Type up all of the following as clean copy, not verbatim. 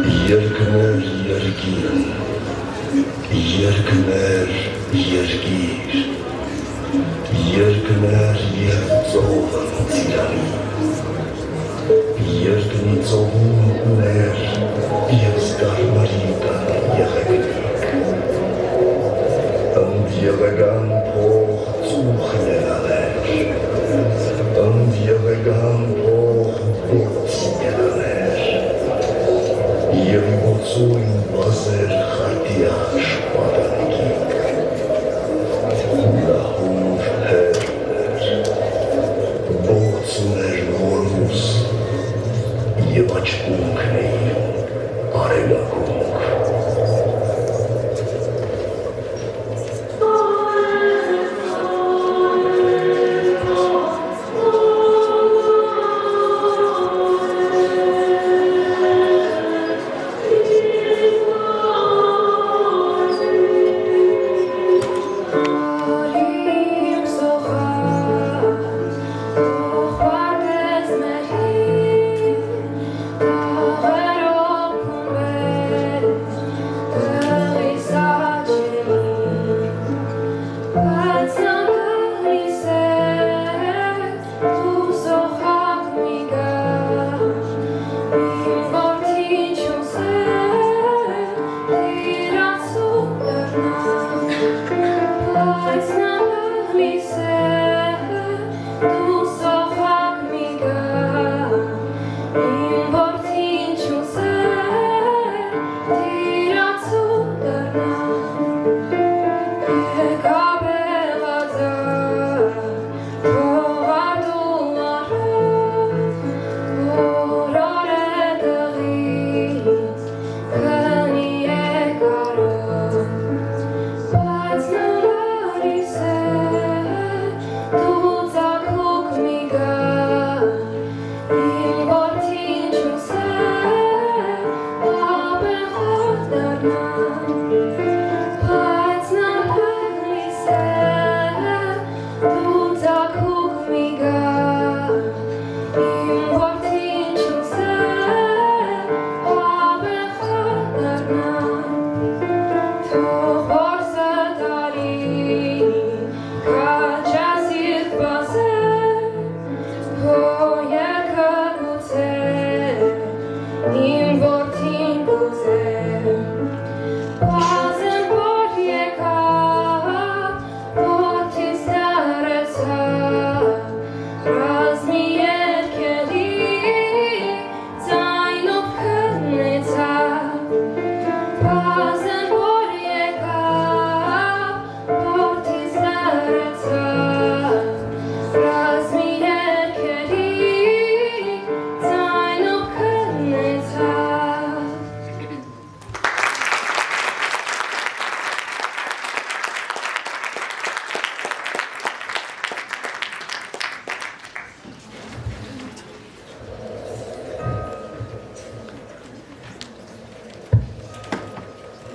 Երկներ երկիր, երկներ երկիր, երկներ և ծովն ծիրանի, երկնի ծովում ուներ և զգարմարի կան եղեգնիկ, ընդ եղեգան փող ծուխ ներաներ, ընդ եղեգան փող բոց ներաներ, և բոցույն բազեր խարտիաշ պատանիքիկ, լահուր հերներ, բոց ուներ որուս, և աչկունքն էին արելակունք։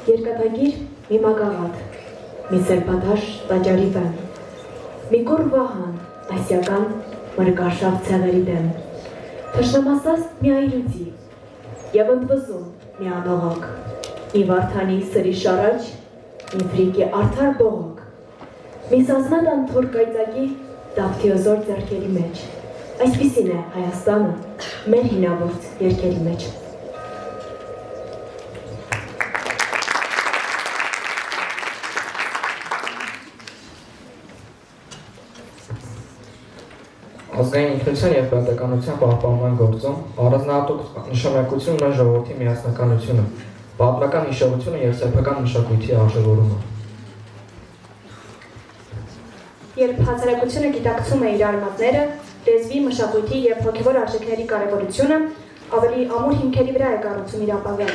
Երկաթագիր մի մագաղատ, մի սերպատաշ տաճարի վեմ, մի կուռ վահան, ասյական մրկարշավ ցեղերի դեմ, թշնամասած մի այրուծի, և ընդվզում մի անողակ, մի վարդանի սրի շարաջ, մի ֆրիկի արդար բողոք, մի սազմադան թոր կայծակի դավթիոզոր ձեռքերի մեջ, այսպիսին է Հայաստանը մեր հինավուրց երկերի մեջ։ Ազգային ինքնության և պետականության պահպանման գործում առանձնահատուկ նշանակություն ունեն ժողովրդի միասնականությունը, պատմական հիշողությունը և սեփական մշակույթի արժևորումը։ Երբ հասարակությունը գիտակցում է իր արմատները, լեզվի, մշակույթի և հոգևոր արժեքների կարևորությունը, ավելի ամուր հիմքերի վրա է կառուցում իր ապագան։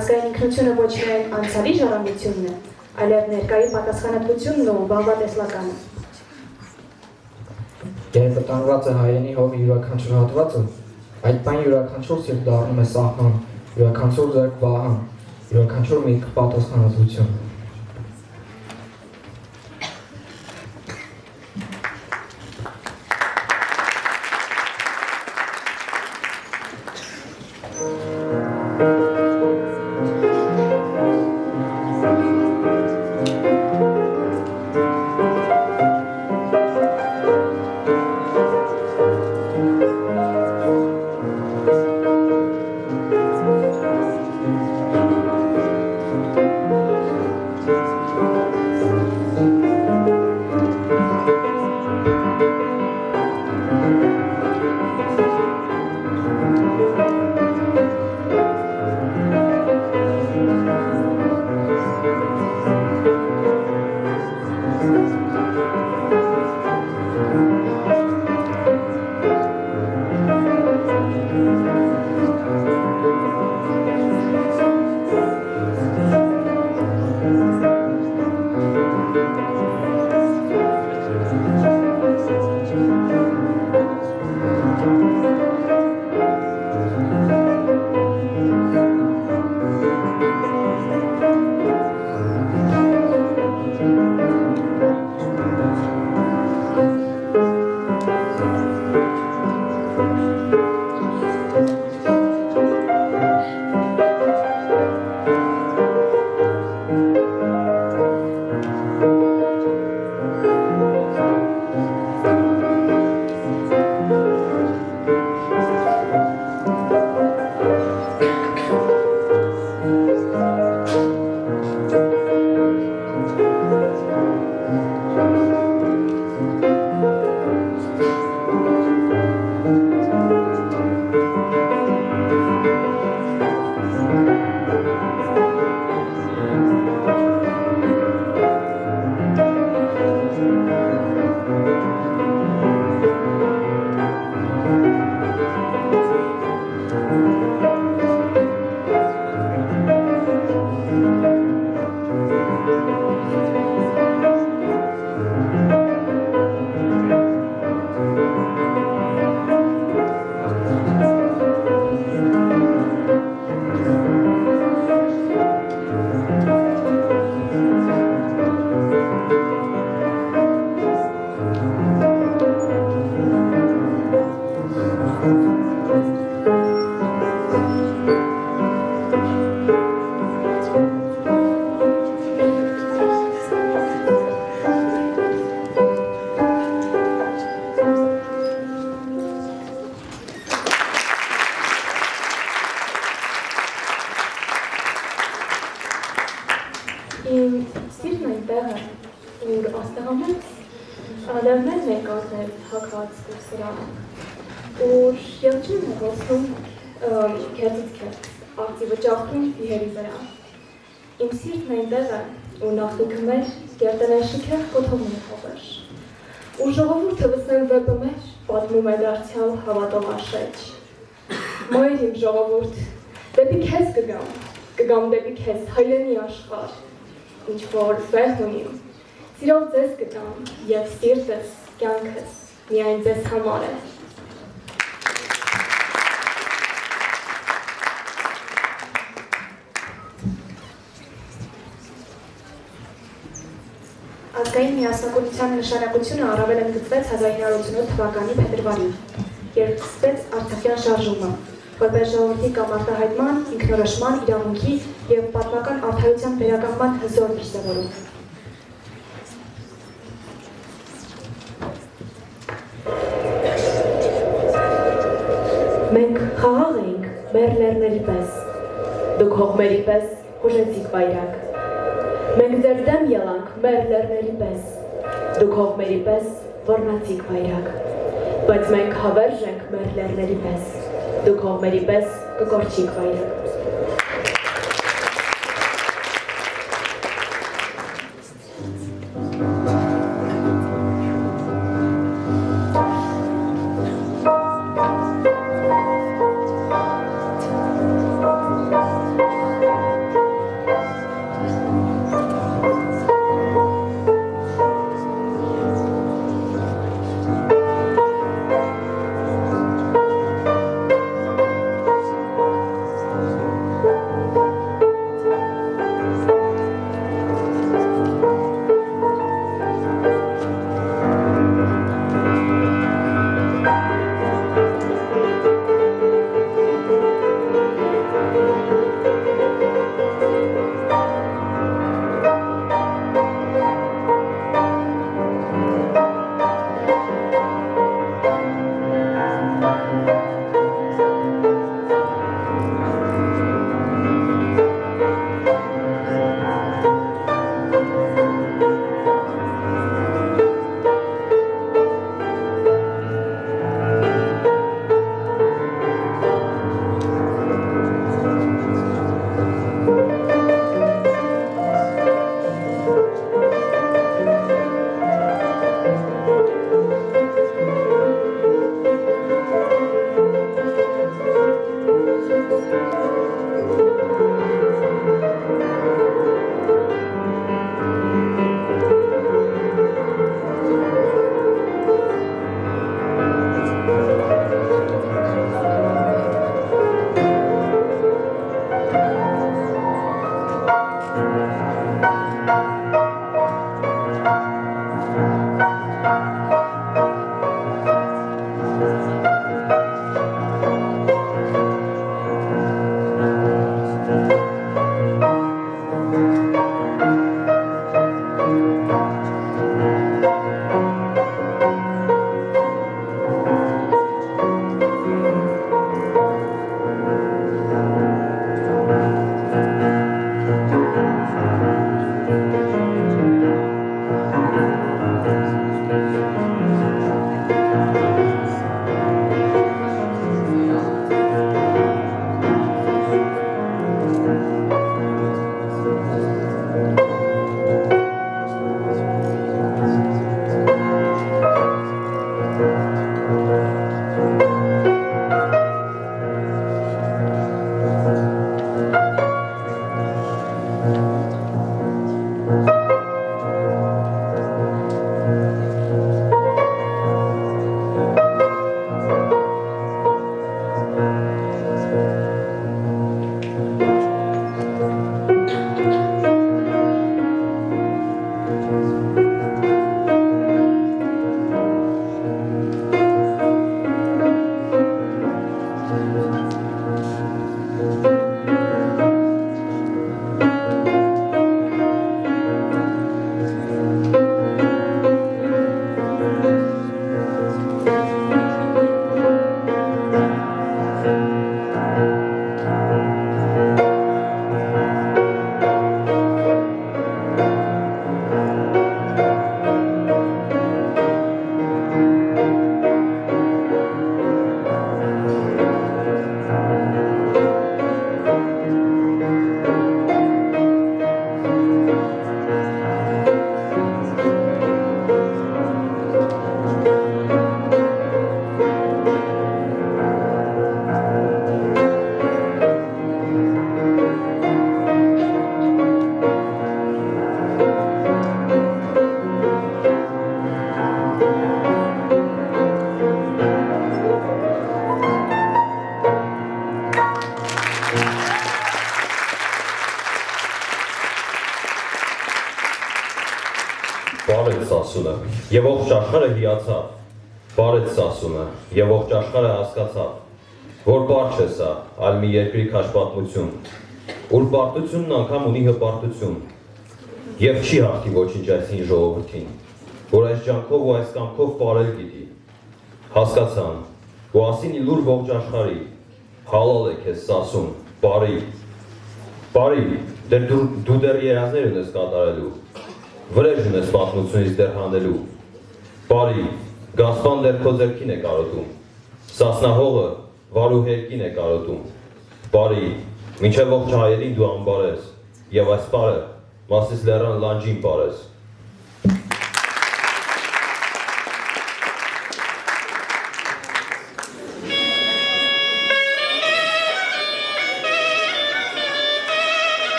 Ազգային ինքնությունը ոչ միայն անցյալի ժառանգությունն է, այլև ներկայի պատասխանատվությունն ու բաղվատեսլականը։ Երբ վտանգված է հայրենի հողի յուրաքանչյուր հատվածը, այդ բան յուրաքանչյուր սիրտ դառնում է սահման, յուրաքանչյուր ձեռք վահան, յուրաքանչյուր միտք պատասխանատվություն։ Իմ սիրտն այնտեղ է, որ աստեղամից լեռներն են կազմել հագած ու սրանք, որ եղջին է ոսնում քերծից քերծ, աղձի վճախում վիհերի վրա։ Իմ սիրտն այնտեղ է, որ նախնիքը մեր գերտեն են շիքեղ կոթողն է հողեր, ու ժողովուրդը վսնեն վեպը մեր պատմում է դարձյալ հավատով աշեջ։ Մայր իմ ժողովուրդ, դեպի քեզ կգամ դեպի քեզ հայրենի աշխարհ, ինչ որ վեհ ունիմ, սիրով ձեզ կգամ և սիրտս, կյանքս միայն ձեզ համար է։ Ազգային միասնականության նշանակությունը առավել ընդգծվեց 1987 թվականի փետրվարին, երբ սկսվեց Արցախյան շարժումը, որպես ժողովրդի կամ արտահայտման, ինքնորոշման, իրավունքի և պատմական արդարության վերականգնման հզոր դրսևորում։ Մենք խաղաղ էինք մեր լեռների պես, դուք հողմերի պես հուժեցիք վայրակ։ Մենք ձեր դեմ ելանք մեր լեռների պես, դուք հողմերի պես ոռնացիք վայրակ։ Բայց մենք հավերժ ենք մեր լեռների պես, դուք հողմերի պես կկորչիք վայրակ։ Բարեց Սասունը, եւ ողջ աշխարհը հիացավ։ Բարեց Սասունը, եւ ողջ աշխարհը հասկացավ, որ բար չէ սա, այլ մի երկրի քաշ պատմություն, ուր պարտությունն անգամ ունի հպարտություն, եւ չի հաղթի ոչինչ այս հին ժողովրդին, որ այս ջանքով ու այս կամքով բարել գիտի։ Հասկացան, ու ասին իլուր ողջ աշխարհի, հալալ է քեզ Սասուն, բարի, դու դեռ երազներ ունես կատարելու, վրեժ ունես պատմությունից դեռ հանելու, բարի, Գասպան դեռ քո ձեռքին է կարոտում, Սասնահողը վարու հերկին է կարոտում, բարի, մինչև ողջ հայերին դու անբար ես, եւ այս բարը Մասիս լեռան լանջին բարես։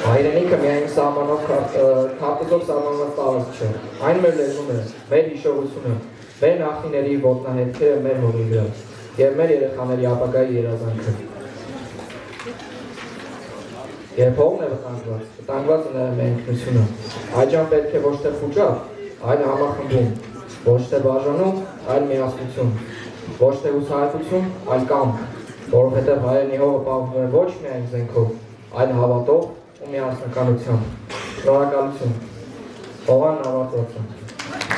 Հայրենիքը միայն սահմանով քարտեզով սահմանված տարածք չէ։ Այն մեր լեզուն է, մեր հիշողությունը, մեր նախնիների ոտնահետքերը մեր հողի վրա եւ մեր երեխաների ապագայի երազանքը։ Երբ հողն է վտանգված է նաև մեր ինքնությունը։ Այժմ պետք է ոչ թե խուճապ, այլ համախմբում, ոչ թե բաժանում, այլ միասնություն, ոչ թե հուսահատություն, այլ կամք, որովհետև հայերենի հողը պահվում է ոչ միայն զենքով, այլ հավատով ու միասնականությամբ։ Շնորհակալություն։ Հողանն ավարտված է։